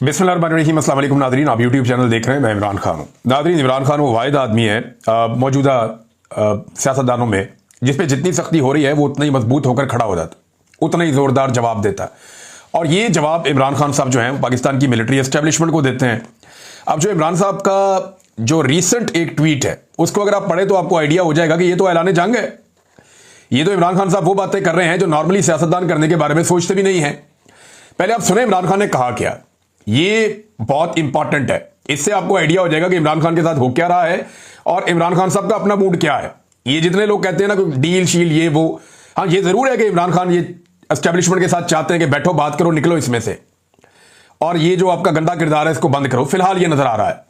बिस्मिल्लाहिर्रहमानिर्रहीम। अस्सलाम वालेकुम नादरीन, आप यूट्यूब चैनल देख रहे हैं। मैं इमरान खान हूँ। नादरीन, इमरान खान वो वाहिद आदमी है मौजूदा सियासतदानों में जिस पे जितनी सख्ती हो रही है वो उतना ही मजबूत होकर खड़ा हो जाता, उतना ही जोरदार जवाब देता। और ये जवाब इमरान खान साहब जो हैं पाकिस्तान की मिलिट्री एस्टेब्लिशमेंट को देते हैं। अब जो इमरान साहब का जो रिसेंट एक ट्वीट है उसको अगर आप पढ़े तो आपको आइडिया हो जाएगा कि ये तो ऐलान जंग है। ये तो इमरान खान साहब वो बातें कर रहे हैं जो नॉर्मली सियासतदान करने के बारे में सोचते भी नहीं है। पहले आप सुने इमरान खान ने कहा क्या, ये बहुत इंपॉर्टेंट है। इससे आपको आइडिया हो जाएगा कि इमरान खान के साथ हो क्या रहा है और इमरान खान साहब का अपना मूड क्या है। ये जितने लोग कहते हैं ना कि डील शील ये वो, हाँ ये जरूर है कि इमरान खान ये एस्टेब्लिशमेंट के साथ चाहते हैं कि बैठो बात करो, निकलो इसमें से, और ये जो आपका गंदा किरदार है इसको बंद करो। फिलहाल ये नजर आ रहा है,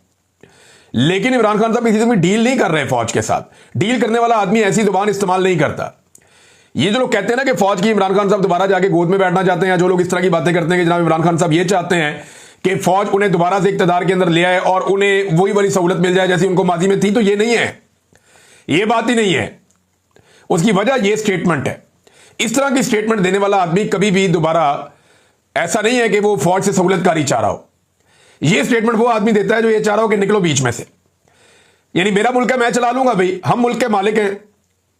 लेकिन इमरान खान साहब किसी से भी डील नहीं कर रहे। फौज के साथ डील करने वाला आदमी ऐसी जुबान इस्तेमाल नहीं करता। ये जो लोग कहते हैं ना कि फौज की इमरान खान साहब दोबारा जाके गोद में बैठना चाहते हैं, या जो लोग इस तरह की बातें करते हैं कि जनाब इमरान खान साहब ये चाहते हैं कि फौज उन्हें दोबारा से इक्तदार के अंदर ले आए और उन्हें वही वाली सहूलत मिल जाए जैसी उनको माजी में थी, तो ये नहीं है, ये बात ही नहीं है। उसकी वजह ये स्टेटमेंट है। इस तरह की स्टेटमेंट देने वाला आदमी कभी भी दोबारा, ऐसा नहीं है कि वो फौज से सहूलतकारी चाह रहा हो। ये स्टेटमेंट वो आदमी देता है जो ये चाह रहा हो कि निकलो बीच में से, यानी मेरा मुल्क है मैं चला लूंगा, भाई हम मुल्क के मालिक हैं,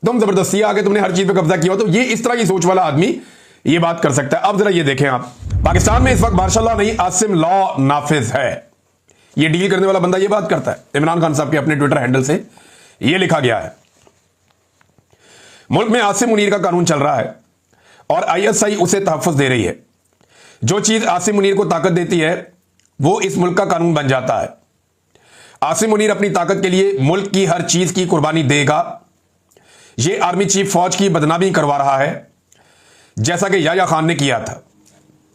तुम जबरदस्ती आके तुमने हर चीज पे कब्जा किया हो। तो ये इस तरह की सोच वाला आदमी ये बात कर सकता है। अब जरा ये देखें आप, पाकिस्तान में इस वक्त मार्शल लॉ नहीं आसिम लॉ नाफिज है। ये डील करने वाला बंदा ये बात करता है। इमरान खान साहब के अपने ट्विटर हैंडल से ये लिखा गया है, मुल्क में आसिम मुनीर का कानून चल रहा है और आईएसआई उसे तहफ्फुज़ दे रही है। जो चीज आसिम मुनीर को ताकत देती है वो इस मुल्क का कानून बन जाता है। आसिम मुनीर अपनी ताकत के लिए मुल्क की हर चीज की कुर्बानी देगा। ये आर्मी चीफ फौज की बदनामी करवा रहा है जैसा कि याह्या खान ने किया था।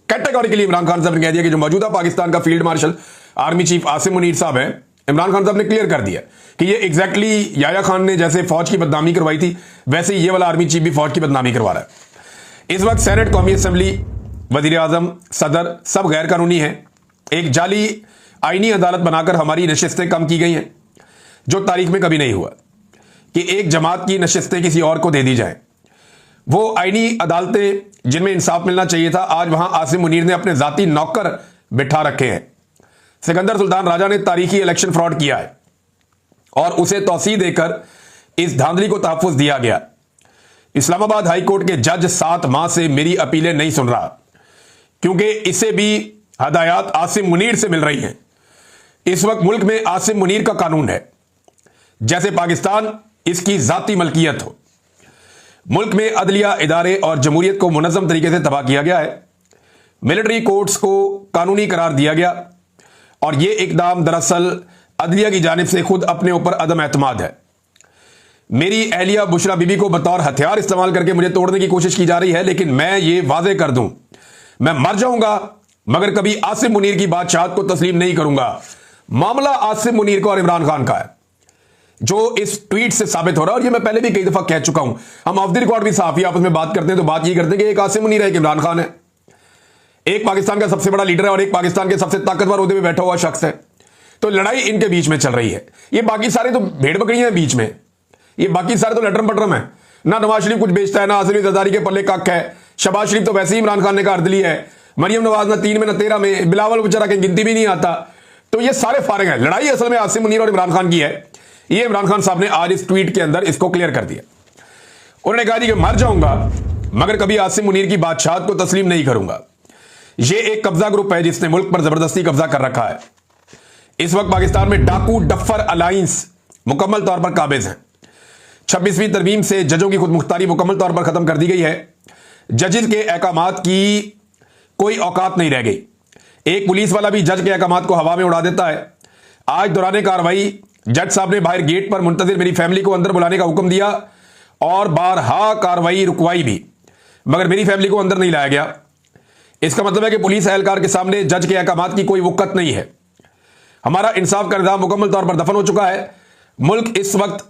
कैटेगोरिकली इमरान खान साहब ने कह दिया कि जो मौजूदा पाकिस्तान का field marshal army chief Asim Munir साहब हैं, इमरान खान साहब ने क्लियर कर दिया कि ये एग्जैक्टली याह्या खान ने जैसे फौज की बदनामी करवाई थी वैसे ये वाला आर्मी चीफ भी फौज की बदनामी करवा रहा है। इस वक्त सेनेट, कौमी असम्बली, वजीर आजम, सदर सब गैर कानूनी है। एक जाली आईनी अदालत बनाकर हमारी नशिस्तें कम की गई हैं, जो तारीख में कभी नहीं हुआ कि एक जमात की नशिस्तें किसी और को दे दी जाए। वो आईनी अदालतें जिनमें इंसाफ मिलना चाहिए था, आज वहां आसिम मुनीर ने अपने जाती नौकर बिठा रखे हैं। सिकंदर सुल्तान राजा ने तारीखी इलेक्शन फ्रॉड किया है और उसे तौसीह देकर इस धांधली को तहफ्फुज दिया गया। इस्लामाबाद हाई कोर्ट के जज 7 माह से मेरी अपीलें नहीं सुन रहा क्योंकि इसे भी हदायत आसिम मुनीर से मिल रही हैं। इस वक्त मुल्क में आसिम मुनीर का कानून है जैसे पाकिस्तान इसकी जाती मलकियत हो। मुल्क में अदलिया इदारे और जमहूरियत को मुनज़्ज़म तरीके से तबाह किया गया है। मिलिट्री कोर्ट्स को कानूनी करार दिया गया और यह इकदाम दरअसल अदलिया की जानिब से खुद अपने ऊपर अदम एतमाद है। मेरी अहलिया बुशरा बीबी को बतौर हथियार इस्तेमाल करके मुझे तोड़ने की कोशिश की जा रही है, लेकिन मैं ये वाजे कर दूं, मैं मर जाऊंगा मगर कभी आसिम मुनीर की बादशाहत को तस्लीम नहीं करूंगा। मामला आसिम मुनीर का और इमरान खान का है जो इस ट्वीट से साबित हो रहा है। और ये मैं पहले भी कई दफा कह चुका हूं, हम ऑफ द रिकॉर्ड भी साफी आपस में बात करते हैं तो बात ये करते हैं कि एक आसिम मुनीर है, एक इमरान खान है, एक पाकिस्तान का सबसे बड़ा लीडर है और एक पाकिस्तान के सबसे ताकतवर ओहदे पे बैठा हुआ शख्स है। तो लड़ाई इनके बीच में चल रही है। ये बाकी सारे तो भेड़ बकरियां हैं बीच में, ये बाकी सारे तो लटरम पटरम है ना। नवाज शरीफ कुछ बेचता है ना असली जरदारी के पल्ले कख है। शहबाज शरीफ तो वैसे ही इमरान खान ने अर्दली है। मरियम नवाज ना 3 में ना 13 में, बिलावल बेचारा की गिनती भी नहीं आता। तो ये सारे फारिग हैं। लड़ाई असल में आसिम मुनीर और इमरान खान की है। ये इमरान खान साहब ने आज इस ट्वीट के अंदर इसको क्लियर कर दिया। उन्होंने कहा कि मर जाऊंगा मगर कभी आसिम मुनीर की बादशाहत को तस्लीम नहीं करूंगा। ये एक कब्जा ग्रुप है जिसने मुल्क पर जबरदस्ती कब्जा कर रखा है। इस वक्त पाकिस्तान में डाकू डफर अलायंस मुकम्मल तौर पर काबिज है। 26वीं तरमीम से जजों की खुद मुख्तारी मुकम्मल तौर पर खत्म कर दी गई है। जजेस के अहकामात की कोई औकात नहीं रह गई। एक पुलिस वाला भी जज के अहकामात को हवा में उड़ा देता है। आज दौरान कार्रवाई जज साहब ने बाहर गेट पर मुंतजिर मेरी फैमिली को अंदर बुलाने का हुक्म दिया और बारहा कार्रवाई रुकवाई भी, मगर मेरी फैमिली को अंदर नहीं लाया गया। इसका मतलब है कि पुलिस एहलकार के सामने जज के अहकामात की कोई वक़्त नहीं है। हमारा इंसाफ का निज़ाम मुकम्मल तौर पर दफन हो चुका है। मुल्क इस वक्त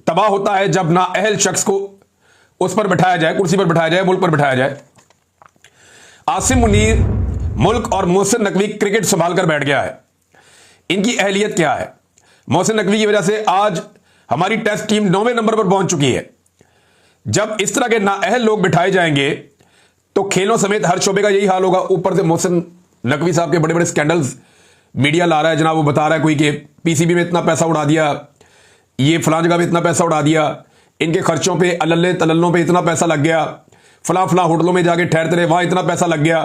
तबाह होता है जब नाअहल शख्स को उस पर बैठाया जाए, कुर्सी पर बैठाया जाए, मुल्क पर बैठाया जाए। आसिम मुनीर मुल्क और मोहसिन नकवी क्रिकेट संभाल कर बैठ गया है। इनकी अहलियत क्या है? मोहसिन नकवी की वजह से आज हमारी टेस्ट टीम 9वें नंबर पर पहुंच चुकी है। जब इस तरह के नाअहल लोग बिठाए जाएंगे तो खेलों समेत हर शोबे का यही हाल होगा। ऊपर से मोहसिन नकवी साहब के बड़े बड़े स्कैंडल्स मीडिया ला रहा है जनाब, वो बता रहा है कोई कि पीसीबी में इतना पैसा उड़ा दिया, ये फलां जगह पे इतना पैसा उड़ा दिया, इनके खर्चों पे अल्ले तलल्लों पे इतना पैसा लग गया, फलां फलां होटलों में जाके ठहरते रहे, वहां इतना पैसा लग गया।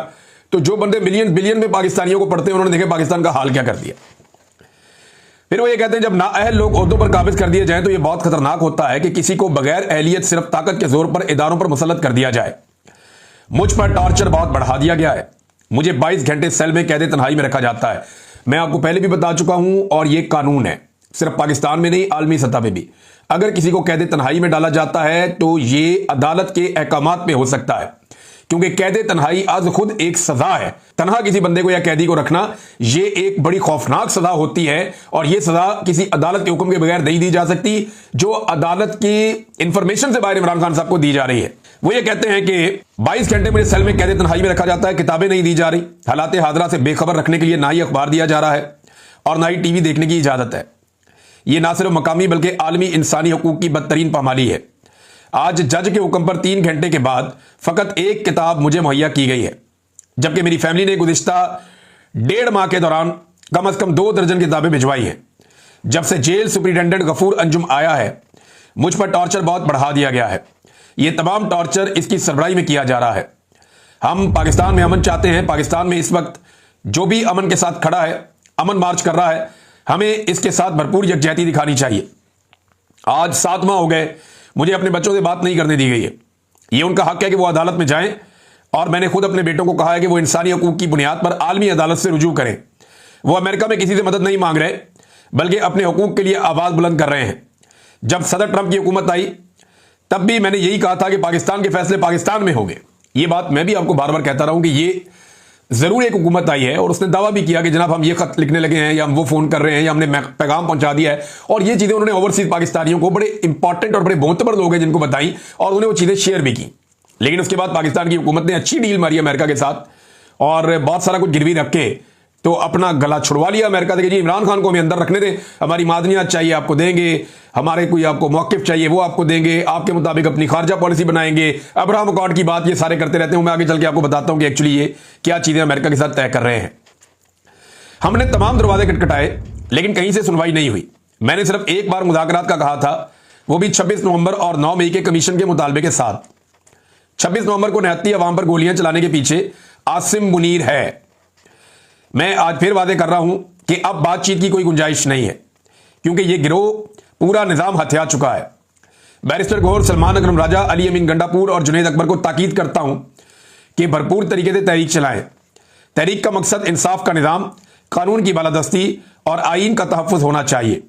तो जो बंदे मिलियन बिलियन में पाकिस्तानियों को पढ़ते हैं उन्होंने देखे पाकिस्तान का हाल क्या कर दिया। फिर वो ये कहते हैं जब नाअहल लोग ओहदों पर काबिज कर दिए जाएं तो ये बहुत खतरनाक होता है कि किसी को बगैर अहलियत सिर्फ ताकत के जोर पर इदारों पर मुसल्लत कर दिया जाए। मुझ पर टॉर्चर बहुत बढ़ा दिया गया है, मुझे 22 घंटे सेल में कैद तन्हाई में रखा जाता है। मैं आपको पहले भी बता चुका हूं और यह कानून है, सिर्फ पाकिस्तान में नहीं आलमी सतह पे भी। अगर किसी को कैद तन्हाई में डाला जाता है तो यह अदालत के अहकामात में हो सकता है, क्योंकि कैद तन्हाई आज खुद एक सजा है। तन्हा किसी बंदे को या कैदी को रखना यह एक बड़ी खौफनाक सजा होती है और यह सजा किसी अदालत के हुक्म के बगैर नहीं दी जा सकती, जो अदालत की इंफॉर्मेशन से बाहर इमरान खान साहब को दी जा रही है। वो ये कहते हैं कि 22 घंटे मुझे सेल में कैद तन्हाई में रखा जाता है, किताबें नहीं दी जा रही, हालात हादरा से बेखबर रखने के लिए ना ही अखबार दिया जा रहा है और ना ही टीवी देखने की इजाजत है। यह ना सिर्फ मकामी बल्कि आलमी इंसानी हकूक की बदतरीन पामाली है। आज जज के हुक्म पर 3 घंटे के बाद फकत एक किताब मुझे मुहैया की गई है, जबकि मेरी फैमिली ने गुज़िश्ता 1.5 माह के दौरान कम से कम 2 दर्जन किताबें भिजवाई हैं। जब से जेल सुपरिटेंडेंट गफूर अंजुम आया है मुझ पर टॉर्चर बहुत बढ़ा दिया गया है। यह तमाम टॉर्चर इसकी सरबराही में किया जा रहा है। हम पाकिस्तान में अमन चाहते हैं। पाकिस्तान में इस वक्त जो भी अमन के साथ खड़ा है, अमन मार्च कर रहा है, हमें इसके साथ भरपूर यकजहती दिखानी चाहिए। आज 7 माह हो गए मुझे अपने बच्चों से बात नहीं करने दी गई है। यह उनका हक है कि वो अदालत में जाएं और मैंने खुद अपने बेटों को कहा है कि वो इंसानी हकूक की बुनियाद पर आलमी अदालत से रुजू करें। वो अमेरिका में किसी से मदद नहीं मांग रहे बल्कि अपने हकूक के लिए आवाज बुलंद कर रहे हैं। जब सदर ट्रंप की हुकूमत आई तब भी मैंने यही कहा था कि पाकिस्तान के फैसले पाकिस्तान में होंगे। ये बात मैं भी आपको बार बार कहता रहा हूं कि ये जरूर एक हुकूमत आई है और उसने दावा भी किया कि जनाब हम ये खत लिखने लगे हैं या हम वो फोन कर रहे हैं या हमने पैगाम पहुंचा दिया है, और ये चीजें उन्होंने ओवरसीज पाकिस्तानियों को, बड़े इंपॉर्टेंट और बड़े मोतबर लोग हैं जिनको बताई और उन्हें वो चीजें शेयर भी की। लेकिन उसके बाद पाकिस्तान की हुकूमत ने अच्छी डील मारी अमेरिका के साथ और बहुत सारा कुछ गिरवी रख के तो अपना गला छुड़वा लिया अमेरिका से कि जी इमरान खान को हमें अंदर रखने दें, हमारी मादनियात चाहिए आपको देंगे, हमारे कोई आपको मौकिफ चाहिए वो आपको देंगे, आपके मुताबिक अपनी खारजा पॉलिसी बनाएंगे, अब्राहम अकॉर्ड की बात, ये सारे करते रहते हैं। मैं आगे चल के आपको बताता हूं कि एक्चुअली ये क्या चीजें अमेरिका के साथ तय कर रहे हैं। हमने तमाम दरवाजे खटखटाए लेकिन कहीं से सुनवाई नहीं हुई। मैंने सिर्फ एक बार मुज़ाकरात का कहा था, वो भी 26 नवंबर और 9 मई के कमीशन के मुतालबे के साथ। 26 नवंबर को निहत्ती अवाम पर गोलियां चलाने के पीछे आसिम मुनीर है। मैं आज फिर वादे कर रहा हूं कि अब बातचीत की कोई गुंजाइश नहीं है, क्योंकि यह गिरोह पूरा निजाम हथिया चुका है। बैरिस्टर गौहर, सलमान अकरम राजा, अली अमीन गंडापुर और जुनैद अकबर को ताकीद करता हूं कि भरपूर तरीके से तहरीक चलाएं। तहरीक का मकसद इंसाफ का निजाम, कानून की बालादस्ती और आईन का तहफ़्फ़ुज़ होना चाहिए।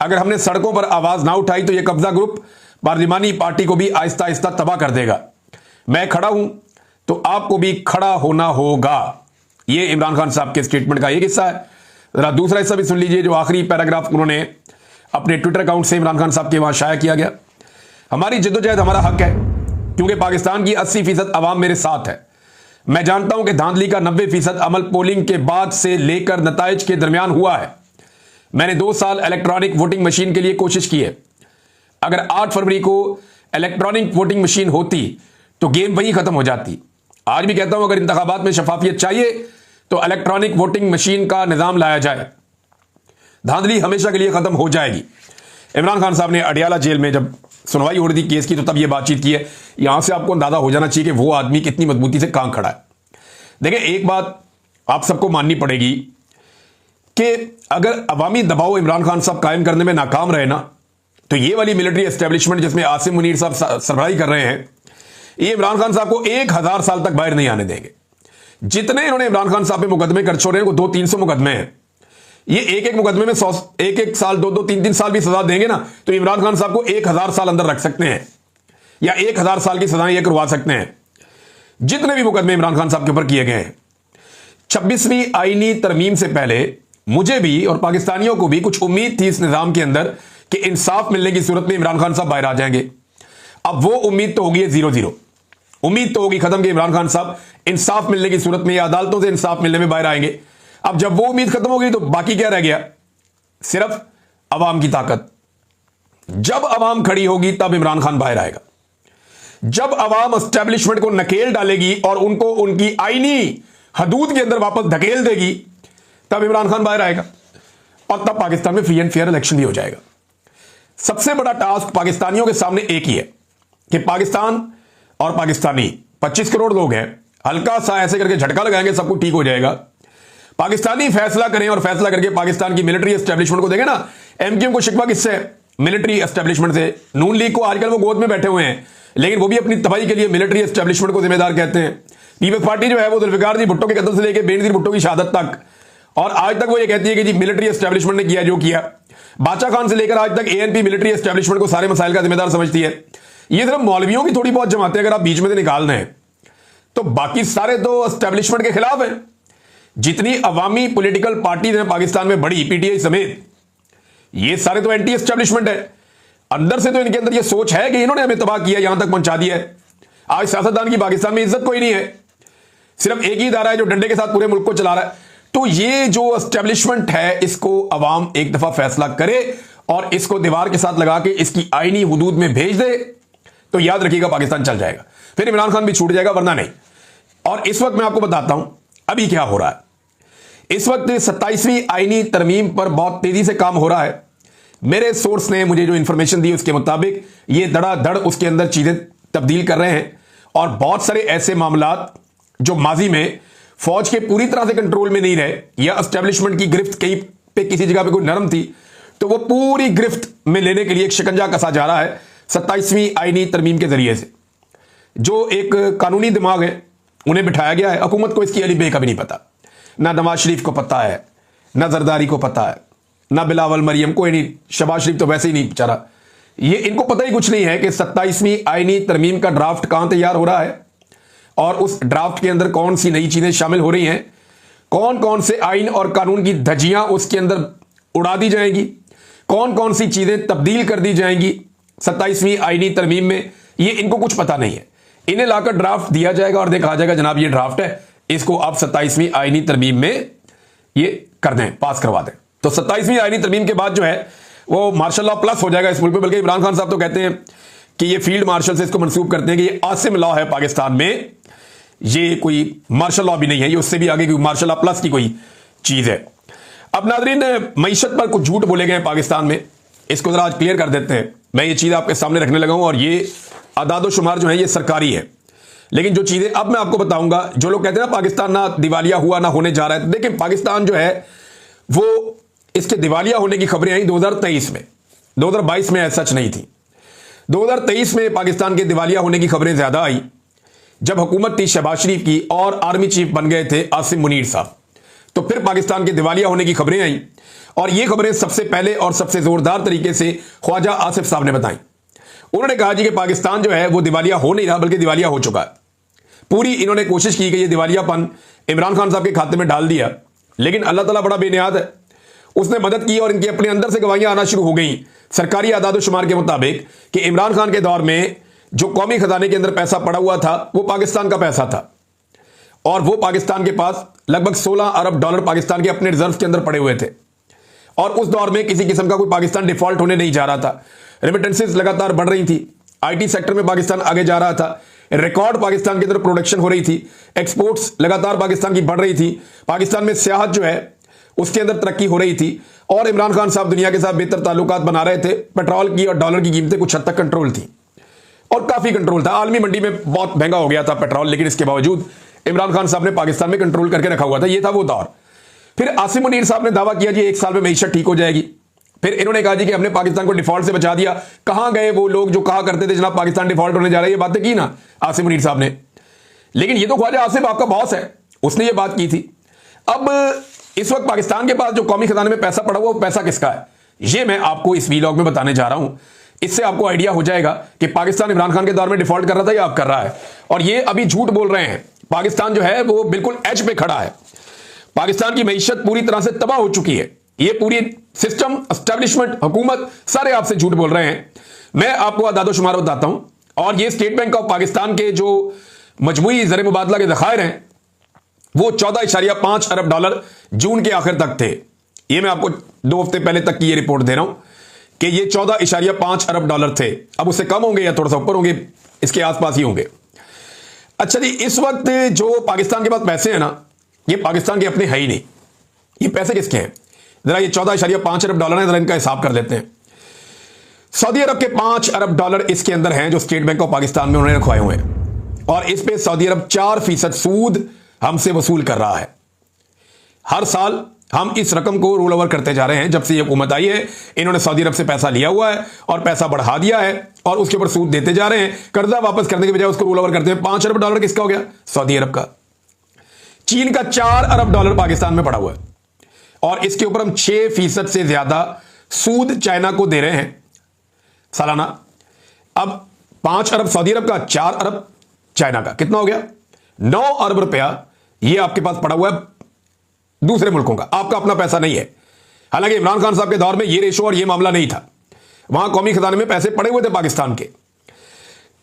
अगर हमने सड़कों पर आवाज ना उठाई तो यह कब्जा ग्रुप पार्लिमानी पार्टी को भी आहिस्ता आहिस्ता तबाह कर देगा। मैं खड़ा हूं तो आपको भी खड़ा होना होगा। यह इमरान खान साहब के स्टेटमेंट का एक हिस्सा है। जरा दूसरा हिस्सा भी सुन लीजिए, जो आखिरी पैराग्राफ उन्होंने अपने ट्विटर अकाउंट से इमरान खान साहब के वहां शाया किया गया। हमारी जद्दोजहद हमारा हक है, क्योंकि पाकिस्तान की 80% अवाम मेरे साथ है। मैं जानता हूं कि धांधली का 90% अमल पोलिंग के बाद से लेकर नताइज के दरमियान हुआ है। मैंने 2 साल इलेक्ट्रॉनिक वोटिंग मशीन के लिए कोशिश की है। अगर 8 फरवरी को इलेक्ट्रॉनिक वोटिंग मशीन होती तो गेम वहीं खत्म हो जाती। आज भी कहता हूं अगर इंतखाबात में शफाफियत चाहिए तो इलेक्ट्रॉनिक वोटिंग मशीन का निजाम लाया जाए, धांधली हमेशा के लिए खत्म हो जाएगी। इमरान खान साहब ने अडियाला जेल में जब सुनवाई हो रही थी केस की तो तब यह बातचीत की है। यहां से आपको अंदाजा हो जाना चाहिए कि वो आदमी कितनी मजबूती से कहां खड़ा है। देखिए, एक बात आप सबको माननी पड़ेगी कि अगर अवामी दबाव इमरान खान साहब कायम करने में नाकाम रहे ना, तो ये वाली मिलिट्री एस्टेब्लिशमेंट जिसमें आसिम मुनीर साहब सरबराही कर रहे हैं, ये इमरान खान साहब को 1000 साल तक बाहर नहीं आने देंगे। जितने इन्होंने इमरान खान साहब पे मुकदमे कर छोड़े हैं, वो 200-300 मुकदमे हैं। ये एक मुकदमे में 100 एक साल 2-3 साल भी सजा देंगे ना, तो इमरान खान साहब को 1000 साल अंदर रख सकते हैं या 1000 साल की सजाएं ये करवा सकते हैं। जितने भी मुकदमे इमरान खान साहब के ऊपर किए गए हैं, 26वीं आईनी तरमीम से पहले मुझे भी और पाकिस्तानियों को भी कुछ उम्मीद थी इस निजाम के अंदर कि इंसाफ मिलने की सूरत में इमरान खान साहब बाहर आ जाएंगे। अब वो उम्मीद तो होगी 0-0, उम्मीद तो होगी खत्म कि इमरान खान साहब इंसाफ मिलने की सूरत में या अदालतों से इंसाफ मिलने में बाहर आएंगे। अब जब वो उम्मीद खत्म हो गई तो बाकी क्या रह गया? सिर्फ अवाम की ताकत। जब अवाम खड़ी होगी तब इमरान खान बाहर आएगा। जब अवाम एस्टेब्लिशमेंट को नकेल डालेगी और उनको उनकी आईनी हदूद के अंदर वापस धकेल देगी, तब इमरान खान बाहर आएगा और तब पाकिस्तान में फ्री एंड फेयर इलेक्शन भी हो जाएगा। सबसे बड़ा टास्क पाकिस्तानियों के सामने एक ही है कि पाकिस्तान और पाकिस्तानी 25 करोड़ लोग हैं, हल्का सा ऐसे करके झटका लगाएंगे, सब कुछ ठीक हो जाएगा। पाकिस्तानी फैसला करें और फैसला करके पाकिस्तान की मिलिट्री एस्टेब्लिशमेंट को देंगे ना। एमक्यूएम को शिकवा किससे है? मिलिट्री एस्टेब्लिशमेंट से। नून लीग को आजकल वो गोद में बैठे हुए हैं, लेकिन वो भी अपनी तबाही के लिए मिलिट्री एस्टेब्लिशमेंट को जिम्मेदार कहते हैं। पीपल्स पार्टी जो है वो जुल्फिकार जी भुट्टो के कत्ल से लेकर बेनजीर भुट्टो की शहादत तक, और आज तक वो ये कहती है कि जी मिलिट्री एस्टेब्लिशमेंट ने किया जो किया। बादशाह खान से लेकर आज तक एएनपी मिलिट्री एस्टेब्लिशमेंट को सारे मसाइल का जिम्मेदार समझती है। ये सिर्फ मौलवियों की थोड़ी बहुत जमातें अगर आप बीच में से निकाल दें तो बाकी सारे तो एस्टेब्लिशमेंट के खिलाफ हैं। जितनी अवामी पॉलिटिकल पार्टीज हैं पाकिस्तान में बड़ी, पीटीआई समेत, ये सारे तो एंटी एस्टेब्लिशमेंट है। अंदर से तो इनके अंदर ये सोच है कि इन्होंने हमें तबाह किया, यहां तक पहुंचा दिया है। आज सियासतदान की पाकिस्तान में इज्जत कोई नहीं है, सिर्फ एक ही इदारा है जो डंडे के साथ पूरे मुल्क को चला रहा है। तो ये जो एस्टेब्लिशमेंट है इसको अवाम एक दफा फैसला करे और इसको दीवार के साथ लगा के इसकी आईनी हुदूद में भेज दे तो याद रखिएगा पाकिस्तान चल जाएगा, फिर इमरान खान भी छूट जाएगा, वरना नहीं। और इस वक्त मैं आपको बताता हूं अभी क्या हो रहा है। इस वक्त 27वीं आईनी तरमीम पर बहुत तेजी से काम हो रहा है। मेरे सोर्स ने मुझे जो इंफॉर्मेशन दी उसके मुताबिक ये धड़ाधड़ उसके अंदर चीजें तब्दील कर रहे हैं और बहुत सारे ऐसे मामलात जो माजी में फौज के पूरी तरह से कंट्रोल में नहीं रहे या एस्टेब्लिशमेंट की गिरफ्त कहीं पे किसी जगह पे कोई नरम थी, तो वो पूरी गिरफ्त में लेने के लिए एक शिकंजा कसा जा रहा है 27वीं आईनी तरमीम के जरिए से। जो एक कानूनी दिमाग है उन्हें बिठाया गया है। हुकूमत को इसकी अली बे का भी नहीं पता, ना नवाज शरीफ को पता है, ना जरदारी को पता है, ना बिलावल मरियम, कोई नहीं। शहबाज शरीफ तो वैसे ही नहीं बेचारा, ये इनको पता ही कुछ नहीं है कि 27वीं आईनी तरमीम का ड्राफ्ट कहां तैयार हो रहा है और उस ड्राफ्ट के अंदर कौन सी नई चीजें शामिल हो रही हैं, कौन कौन से आइन और कानून की धज्जियां उसके अंदर उड़ा दी जाएंगी, कौन कौन सी चीजें तब्दील कर दी जाएंगी 27वीं आईनी तरमीम में, ये इनको कुछ पता नहीं है। इन्हें लाकर ड्राफ्ट दिया जाएगा और देखा जाएगा जनाब ये ड्राफ्ट है, इसको आप 27वीं आईनी तरमीम में ये कर दें, पास करवा दें। तो 27वीं आईनी तरमीम के बाद जो है वो मार्शल लॉ प्लस हो जाएगा इस मुल्क में। बल्कि इमरान खान साहब तो कहते हैं कि ये फील्ड मार्शल से इसको मंसूब करते हैं कि ये आसिम लॉ है पाकिस्तान में, ये कोई मार्शल लॉ भी नहीं है, ये उससे भी आगे की मार्शल लॉ प्लस की कोई चीज है। अब नाजरीन, मईशत पर कुछ झूठ बोले गए पाकिस्तान में, इसको जरा आज क्लियर कर देते हैं। मैं ये चीज आपके सामने रखने लगा हूं और ये आदादो शुमार जो है ये सरकारी है, लेकिन जो चीजें अब मैं आपको बताऊंगा, जो लोग कहते हैं ना पाकिस्तान ना दिवालिया हुआ ना होने जा रहा है, तो देखिए पाकिस्तान जो है वो इसके दिवालिया होने की खबरें आई 2023 में, 2022 में ऐसा सच नहीं थी। 2023 में पाकिस्तान के दिवालिया होने की खबरें ज्यादा आई जब हुकूमत थी शहबाज शरीफ की और आर्मी चीफ बन गए थे आसिम मुनीर साहब, तो फिर पाकिस्तान के दिवालिया होने की खबरें आई और ये खबरें सबसे पहले और सबसे जोरदार तरीके से ख्वाजा आसिफ साहब ने बताई। उन्होंने कहा जी कि पाकिस्तान जो है वो दिवालिया हो नहीं रहा बल्कि दिवालिया हो चुका है। पूरी इन्होंने कोशिश की कि ये दिवालियापन इमरान खान साहब के खाते में डाल दिया, लेकिन अल्लाह ताला बड़ा बेनियाद है, उसने मदद की और इनके अपने अंदर से गवाहियां आना शुरू हो गई सरकारी आदाद शुमार के मुताबिक कि इमरान खान के दौर में जो कौमी खजाने के अंदर पैसा पड़ा हुआ था वो पाकिस्तान का पैसा था और वो पाकिस्तान के पास लगभग 16 अरब डॉलर पाकिस्तान के अपने रिजर्व के अंदर पड़े हुए थे और उस दौर में किसी किस्म का कोई पाकिस्तान डिफॉल्ट होने नहीं जा रहा था। रेमिटेंसेस लगातार बढ़ रही थी, आईटी सेक्टर में पाकिस्तान आगे जा रहा था, रिकॉर्ड पाकिस्तान के अंदर प्रोडक्शन हो रही थी, एक्सपोर्ट्स लगातार पाकिस्तान की बढ़ रही थी, पाकिस्तान में सियाहत जो है उसके अंदर तरक्की हो रही थी और इमरान खान साहब दुनिया के साथ बेहतर ताल्लुकात बना रहे थे। पेट्रोल की और डॉलर की कीमतें कुछ हद तक कंट्रोल थी और काफी कंट्रोल था। आलमी मंडी में बहुत महंगा हो गया था पेट्रोल, लेकिन इसके बावजूद इमरान खान साहब ने पाकिस्तान में कंट्रोल करके रखा हुआ था। ये था वो दौर। फिर आसिम मुनीर साहब ने दावा किया जी 1 साल में मईशत ठीक हो जाएगी। फिर इन्होंने कहा जी कि हमने पाकिस्तान को डिफॉल्ट से बचा दिया। कहां गए वो लोग जो कहा करते थे जनाब पाकिस्तान डिफॉल्ट होने जा रहा है, ये बातें की ना आसिम मुनीर साहब ने, लेकिन ये तो ख्वाजा आसिफ आपका बॉस है, उसने ये बात की थी। अब इस वक्त पाकिस्तान के पास जो कौमी खजाने में पैसा पड़ा हुआ वो पैसा किसका है, ये मैं आपको इस वीलॉग में बताने जा रहा हूं। इससे आपको आइडिया हो जाएगा कि पाकिस्तान इमरान खान के दौर में डिफॉल्ट कर रहा था या अब कर रहा है, और ये अभी झूठ बोल रहे हैं। पाकिस्तान जो है वो बिल्कुल एज पे खड़ा है। पाकिस्तान की मईशत पूरी तरह से तबाह हो चुकी है। ये पूरी सिस्टम, एस्टेब्लिशमेंट, हुकूमत सारे आपसे झूठ बोल रहे हैं। मैं आपको आदादो शुमार बताता हूं, और ये स्टेट बैंक ऑफ पाकिस्तान के जो मजमूई ज़र मुबादला के ज़खायर हैं वो 14.5 अरब डॉलर जून के आखिर तक थे। ये मैं आपको 2 हफ्ते पहले तक की ये रिपोर्ट दे रहा हूं कि ये 14.5 अरब डॉलर थे। अब उससे कम होंगे या थोड़ा सा ऊपर होंगे, इसके आसपास ही होंगे। अच्छा जी, इस वक्त जो पाकिस्तान के पास पैसे हैं ना, ये पाकिस्तान के अपने है ही नहीं। ये पैसे किसके हैं? जरा ये 14.5 अरब डॉलर है, जरा इनका हिसाब कर लेते हैं। सऊदी अरब के 5 अरब डॉलर इसके अंदर हैं जो स्टेट बैंक ऑफ पाकिस्तान में उन्होंने रखवाए हुए हैं, और इस पे सऊदी अरब 4% सूद हमसे वसूल कर रहा है। हर साल हम इस रकम को रोल ओवर करते जा रहे हैं। जब से ये हुकूमत आई है इन्होंने सऊदी अरब से पैसा लिया हुआ है और पैसा बढ़ा दिया है और उसके ऊपर सूद देते जा रहे हैं। कर्जा वापस करने के बजाय उसको रोल ओवर करते हैं। 5 अरब डॉलर किसका हो गया? सऊदी अरब का। चीन का 4 अरब डॉलर पाकिस्तान में पड़ा हुआ है और इसके ऊपर हम 6% से ज्यादा सूद चाइना को दे रहे हैं सालाना। अब 5 अरब सऊदी अरब का, 4 अरब चाइना का, कितना हो गया? 9 अरब रुपया ये आपके पास पड़ा हुआ है दूसरे मुल्कों का, आपका अपना पैसा नहीं है। हालांकि इमरान खान साहब के दौर में ये रेशो और ये मामला नहीं था, वहां कौमी खजाने में पैसे पड़े हुए थे पाकिस्तान के।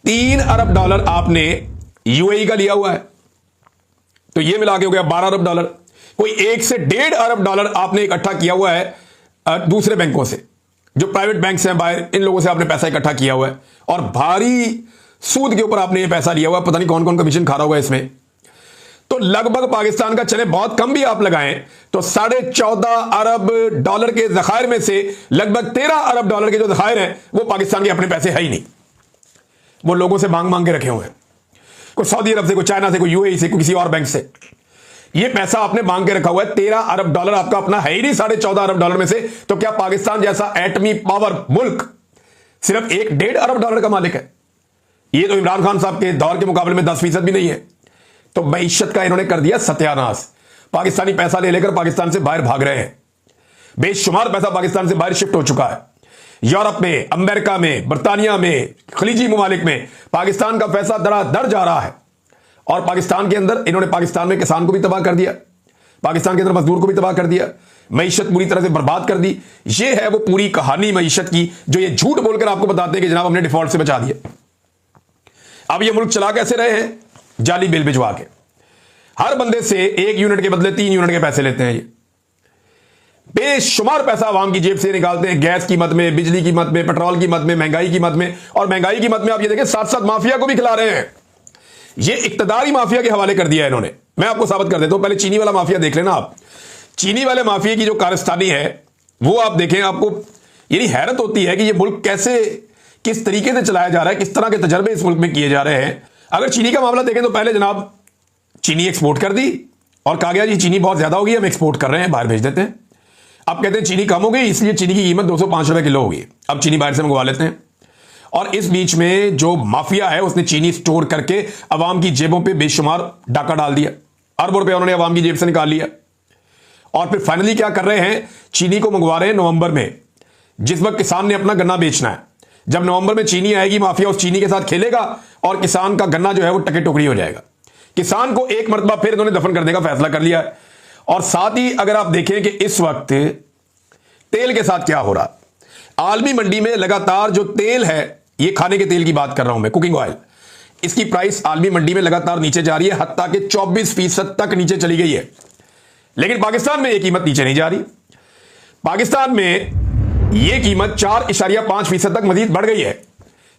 3 अरब डॉलर आपने यूएई का लिया हुआ है, तो ये मिला के हो गया 12 अरब डॉलर। कोई 1 से 1.5 अरब डॉलर आपने इकट्ठा किया हुआ है दूसरे बैंकों से, जो प्राइवेट बैंक हैं बाहर, इन लोगों से आपने पैसा इकट्ठा किया हुआ है और भारी सूद के ऊपर आपने ये पैसा लिया हुआ है। पता नहीं कौन कौन कमीशन खा रहा होगा इसमें। तो लगभग पाकिस्तान का, चले बहुत कम भी आप लगाएं तो 14.5 अरब डॉलर के जखायर में से लगभग 13 अरब डॉलर के जो जखायर हैं वो पाकिस्तान के अपने पैसे है ही नहीं, वो लोगों से मांग मांग के रखे हुए हैं। कोई सऊदी अरब से, कोई चाइना से, कोई यूएई से, कोई किसी और बैंक से ये पैसा आपने मांग के रखा हुआ है। 13 अरब डॉलर आपका अपना है ही नहीं 14.5 अरब डॉलर में से। तो क्या पाकिस्तान जैसा एटमी पावर मुल्क सिर्फ 1.5 अरब डॉलर का मालिक है? ये तो इमरान खान साहब के दौर के मुकाबले में 10% भी नहीं है। तो मईशत का इन्होंने कर दिया सत्यानाश। पाकिस्तानी पैसा ले लेकर पाकिस्तान से बाहर भाग रहे हैं। बेशुमार पैसा पाकिस्तान से बाहर शिफ्ट हो चुका है। यूरोप में, अमेरिका में, बर्तानिया में, खलीजी ममालिक में पाकिस्तान का पैसा दरादर जा रहा है। और पाकिस्तान के अंदर इन्होंने पाकिस्तान में किसान को भी तबाह कर दिया, पाकिस्तान के अंदर मजदूर को भी तबाह कर दिया, मईशत पूरी तरह से बर्बाद कर दी। ये है वो पूरी कहानी मईशत की जो ये झूठ बोलकर आपको बताते हैं कि जनाब हमने डिफॉल्ट से बचा दिया। अब ये मुल्क चला कैसे रहे हैं? जाली बिल भिजवा के। हर बंदे से 1 यूनिट के बदले 3 यूनिट के पैसे लेते हैं। ये बेशुमार पैसा आवाम की जेब से निकालते हैं, गैस की मद में, बिजली की मद में, पेट्रोल की मद में, महंगाई की मद में। और महंगाई की मद में आप ये देखें साथ साथ माफिया को भी खिला रहे हैं। ये इक्तदारी माफिया के हवाले कर दिया है इन्होंने। मैं आपको साबित कर देता हूं। पहले चीनी वाला माफिया देख लेना आप। चीनी वाले माफिया की जो कारस्तानी है वो आप देखें, आपको यानी हैरत होती है कि ये मुल्क कैसे, किस तरीके से चलाया जा रहा है, किस तरह के तजर्बे इस मुल्क में किए जा रहे हैं। अगर चीनी का मामला देखें तो पहले जनाब चीनी एक्सपोर्ट कर दी और कहा गया जी चीनी बहुत ज्यादा होगी, हम एक्सपोर्ट कर रहे हैं, बाहर भेज देते हैं। अब कहते हैं चीनी कम हो गई इसलिए चीनी की कीमत 205 रुपए किलो होगी, अब चीनी बाहर से मंगवा लेते हैं। और इस बीच में जो माफिया है उसने चीनी स्टोर करके अवाम की जेबों पे बेशुमार डाका डाल दिया। अरबों रुपए उन्होंने अवाम की जेब से निकाल लिया। और फिर फाइनली क्या कर रहे हैं? चीनी को मंगवा रहे हैं नवंबर में, जिस वक्त किसान ने अपना गन्ना बेचना है। जब नवंबर में चीनी आएगी, माफिया उस चीनी के साथ खेलेगा और किसान का गन्ना जो है वो टके टुकड़ी हो जाएगा। किसान को एक मरतबा फिर इन्होंने दफन करने का फैसला कर लिया है। और साथ ही अगर आप देखें कि इस वक्त तेल के साथ क्या हो रहा, आलमी मंडी में लगातार जो तेल है, ये खाने के तेल की बात कर रहा हूं मैं, कुकिंग ऑयल, इसकी प्राइस आलमी मंडी में लगातार नीचे जा रही है, हत्ता कि 24% तक नीचे चली गई है। लेकिन पाकिस्तान में यह कीमत नीचे नहीं जा रही। पाकिस्तान में यह कीमत 4.5% तक मजीद बढ़ गई है।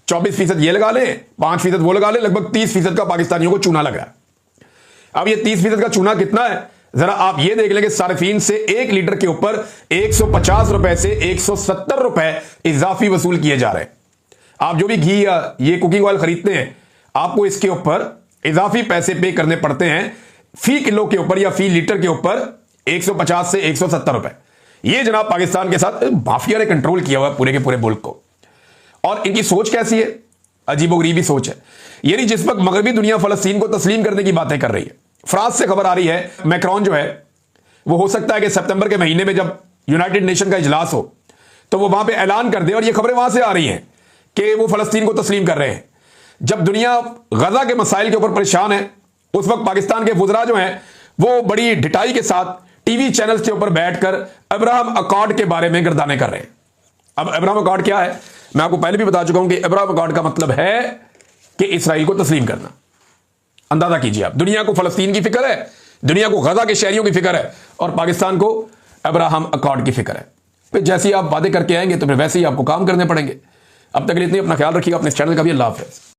24% ये लगा लें, 5% वो लगा लें, लगभग 30% का पाकिस्तानियों को चूना लग रहा है। अब ये 30% का चूना कितना है जरा आप ये देख लेंगे। सार्फिन से 1 लीटर के ऊपर 150 रुपए से 170 रुपए इजाफी वसूल किए जा रहे हैं। आप जो भी घी या ये कुकिंग ऑयल खरीदते हैं, आपको इसके ऊपर इजाफी पैसे पे करने पड़ते हैं, फी किलो के ऊपर या फी लीटर के ऊपर 150 से 170 रुपए। ये जनाब पाकिस्तान के साथ माफिया ने कंट्रोल किया हुआ है पूरे के पूरे मुल्क को। और इनकी सोच कैसी है? अजीबोगरीबी सोच है। यानी जिस वक्त मगरबी दुनिया फलस्तीन को तस्लीम करने की बातें कर रही है, फ्रांस से खबर आ रही है मैक्रोन जो है वो हो सकता है कि सितंबर के महीने में जब यूनाइटेड नेशन का इजलास हो तो वो वहां पे ऐलान कर दे, और ये खबरें वहां से आ रही हैं कि वो फलस्तीन को तस्लीम कर रहे हैं। जब दुनिया गजा के मसाइल के ऊपर परेशान है, उस वक्त पाकिस्तान के वुज़रा जो हैं वो बड़ी ढिठाई के साथ टीवी चैनल्स के ऊपर बैठकर अब्राहम अकॉर्ड के बारे में गर्दाने कर रहे हैं। अब अब्राहम अकॉर्ड क्या है? मैं आपको पहले भी बता चुका हूं कि अब्राहम अकॉर्ड का मतलब है कि इसराइल को तस्लीम करना। अंदाजा कीजिए आप, दुनिया को फलस्तीन की फिक्र है, दुनिया को गजा के शहरियों की फिक्र है, और पाकिस्तान को अब्राहम अकॉर्ड की फिक्र है। फिर जैसे ही आप वादे करके आएंगे तो फिर वैसे ही आपको काम करने पड़ेंगे। अब तक के लिए इतनी, अपना ख्याल रखिएगा, अपने चैनल का भी। अल्लाह हाफ़िज़।